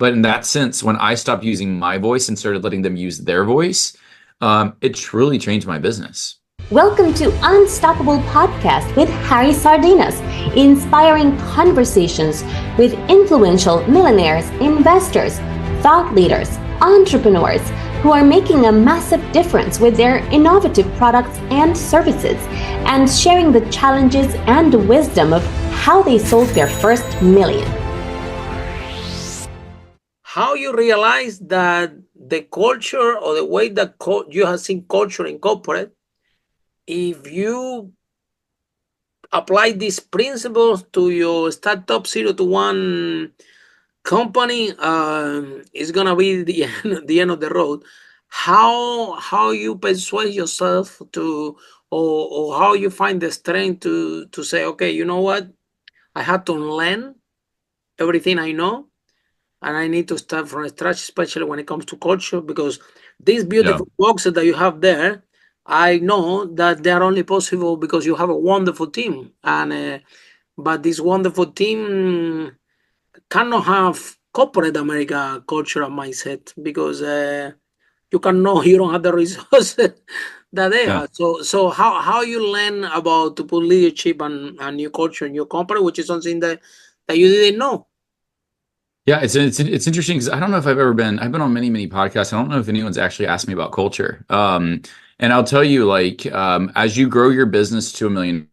But in that sense, when I stopped using my voice and started letting them use their voice, it truly changed my business. Welcome to Unstoppable Podcast with Harry Sardinas, inspiring conversations with influential millionaires, investors, thought leaders, entrepreneurs who are making a massive difference with their innovative products and services, and sharing the challenges and wisdom of how they sold their first million. How you realize that the culture or the way that you have seen culture in corporate, if you apply these principles to your startup 0 to 1 company, it's gonna be the end of the road. How you persuade yourself to, or how you find the strength to say, okay, you know what, I have to learn everything I know, and I need to start from scratch, especially when it comes to culture, because these beautiful boxes that you have there, I know that they are only possible because you have a wonderful team, and but this wonderful team cannot have corporate America culture and mindset, because you don't have the resources that they have. So how you learn about to put leadership and new culture in your company, which is something that you didn't know. Yeah, it's interesting because I don't know if I've been on many podcasts. I don't know if anyone's actually asked me about culture. And I'll tell you, like, as you grow your business to $1 million,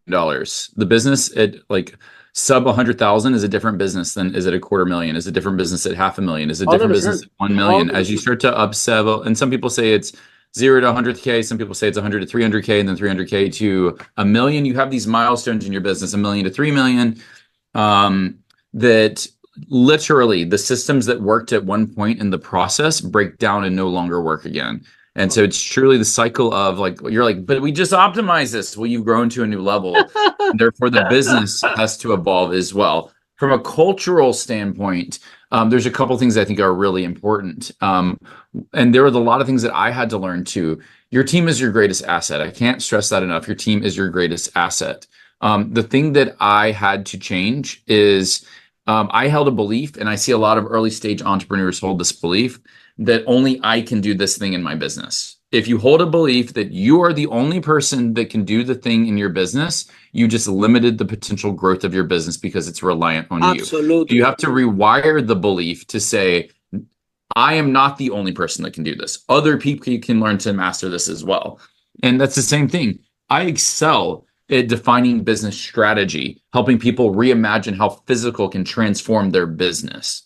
the business at like sub 100,000 is a different business than is it a $250,000, is a different business at $500,000, is a different 100%. business at 1 million. As you start to upsell, and some people say it's 0 to 100K, some people say it's 100 to 300K, and then 300K to $1 million. You have these milestones in your business, $1 million to $3 million, that literally the systems that worked at one point in the process break down and no longer work again. And so it's truly the cycle of, like, you're like, but we just optimize this. Well, you've grown to a new level. Therefore, the business has to evolve as well. From a cultural standpoint, there's a couple things I think are really important. And there were a lot of things that I had to learn too. Your team is your greatest asset. I can't stress that enough. Your team is your greatest asset. The thing that I had to change is I held a belief, and I see a lot of early stage entrepreneurs hold this belief, that only I can do this thing in my business. If you hold a belief that you are the only person that can do the thing in your business, you just limited the potential growth of your business because it's reliant on you. Absolutely. You have to rewire the belief to say, I am not the only person that can do this. Other people can learn to master this as well. And that's the same thing. I excel at defining business strategy, helping people reimagine how physical can transform their business.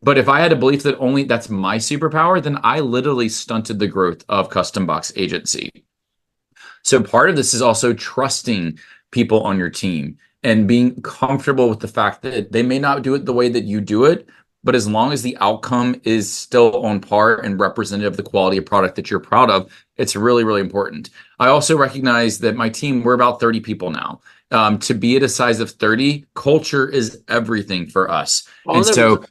But if I had a belief that only that's my superpower, then I literally stunted the growth of Custom Box Agency. So part of this is also trusting people on your team and being comfortable with the fact that they may not do it the way that you do it, but as long as the outcome is still on par and representative of the quality of product that you're proud of, it's really, really important. I also recognize that my team, we're about 30 people now. To be at a size of 30, culture is everything for us. 100%. And so,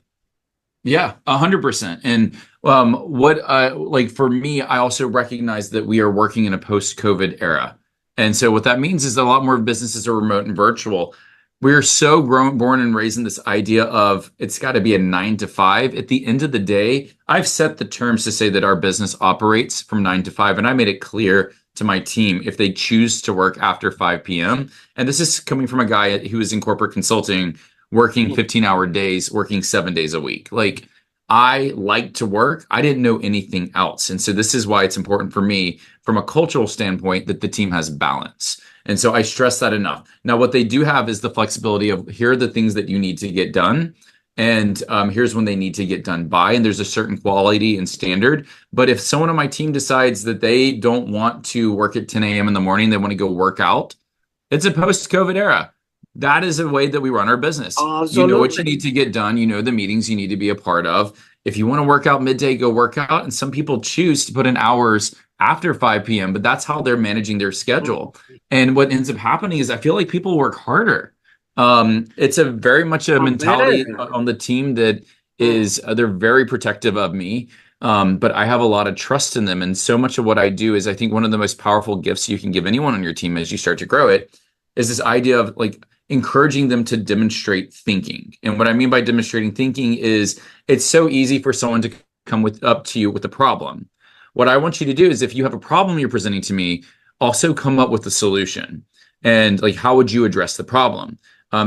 yeah, 100%. And like for me, I also recognize that we are working in a post-COVID era. And so what that means is that a lot more businesses are remote and virtual. We're so born and raised in this idea of it's got to be a 9 to 5. At the end of the day, I've set the terms to say that our business operates from 9 to 5. And I made it clear to my team if they choose to work after 5 p.m. And this is coming from a guy who was in corporate consulting, working 15-hour days, working 7 days a week. Like, I like to work. I didn't know anything else. And so this is why it's important for me from a cultural standpoint that the team has balance. And so I stress that enough. Now, what they do have is the flexibility of here are the things that you need to get done. And here's when they need to get done by. And there's a certain quality and standard. But if someone on my team decides that they don't want to work at 10 a.m. in the morning, they want to go work out, it's a post-COVID era. That is a way that we run our business. Absolutely. You know what you need to get done. You know the meetings you need to be a part of. If you want to work out midday, go work out. And some people choose to put in hours after 5 p.m., but that's how they're managing their schedule. And what ends up happening is I feel like people work harder. It's a very much a mentality on the team that is, they're very protective of me. But I have a lot of trust in them. And so much of what I do is I think one of the most powerful gifts you can give anyone on your team as you start to grow it is this idea of like, encouraging them to demonstrate thinking. And what I mean by demonstrating thinking is it's so easy for someone to come up to you with a problem. What I want you to do is, if you have a problem you're presenting to me, also come up with a solution. And like, how would you address the problem?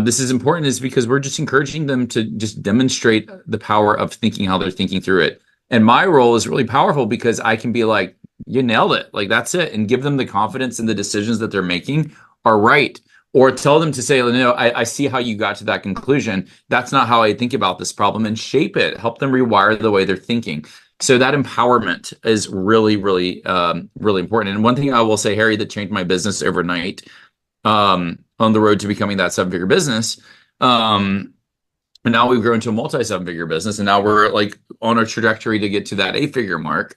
This is important is because we're just encouraging them to just demonstrate the power of thinking, how they're thinking through it. And my role is really powerful because I can be like, you nailed it. Like, that's it. And give them the confidence in the decisions that they're making are right. Or tell them to say, no, I see how you got to that conclusion. That's not how I think about this problem, and shape it, help them rewire the way they're thinking. So that empowerment is really, really, really important. And one thing I will say, Harry, that changed my business overnight, on the road to becoming that 7-figure business. And now we've grown to a multi-7-figure business, and now we're like on a trajectory to get to that 8-figure mark.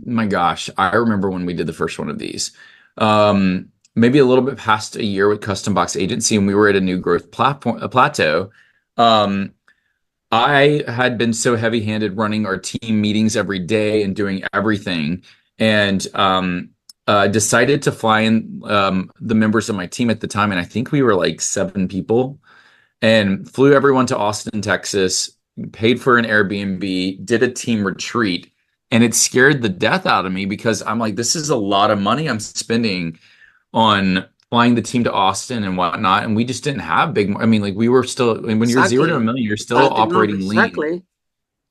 My gosh, I remember when we did the first one of these, maybe a little bit past a year with Custom Box Agency, and we were at a new growth plateau. I had been so heavy-handed running our team meetings every day and doing everything, and decided to fly in the members of my team at the time, and I think we were like 7 people, and flew everyone to Austin, Texas, paid for an Airbnb, did a team retreat, and it scared the death out of me because I'm like, this is a lot of money I'm spending on flying the team to Austin and whatnot, and we just didn't have big. I mean, like, we were still, when you're 0 to $1 million, you're still operating lean. Exactly.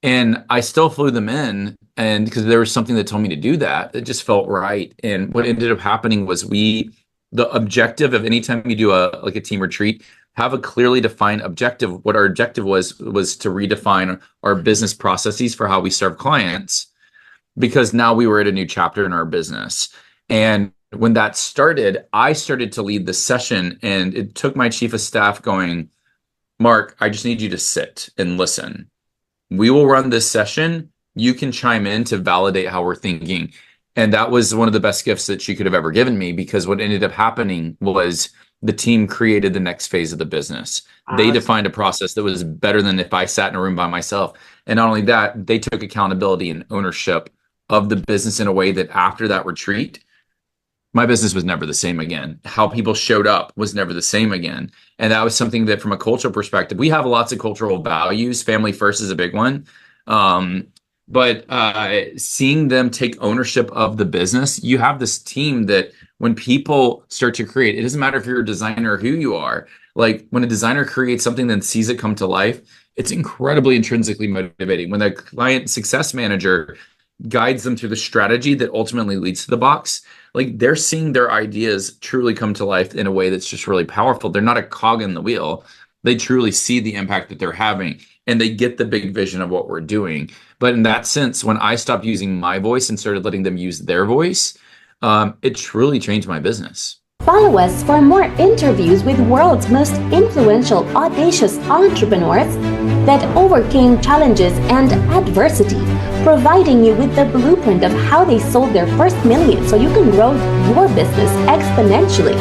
And I still flew them in, and because there was something that told me to do that, it just felt right. And what ended up happening was the objective of anytime you do a team retreat, have a clearly defined objective. What our objective was to redefine our business processes for how we serve clients, because now we were at a new chapter in our business. And when that started, I started to lead the session, and it took my chief of staff going, Mark, I just need you to sit and listen. We will run this session. You can chime in to validate how we're thinking. And that was one of the best gifts that she could have ever given me, because what ended up happening was the team created the next phase of the business. They defined a process that was better than if I sat in a room by myself. And not only that, they took accountability and ownership of the business in a way that after that retreat, my business was never the same again. How people showed up was never the same again. And that was something that, from a cultural perspective, we have lots of cultural values. Family first is a big one. But seeing them take ownership of the business, you have this team that when people start to create, it doesn't matter if you're a designer or who you are. Like, when a designer creates something and sees it come to life, it's incredibly intrinsically motivating. When the client success manager guides them through the strategy that ultimately leads to the box, like, they're seeing their ideas truly come to life in a way that's just really powerful. They're not a cog in the wheel. They truly see the impact that they're having, and they get the big vision of what we're doing. But in that sense, when I stopped using my voice and started letting them use their voice, it truly changed my business. Follow us for more interviews with world's most influential, audacious entrepreneurs that overcame challenges and adversity, providing you with the blueprint of how they sold their first million so you can grow your business exponentially.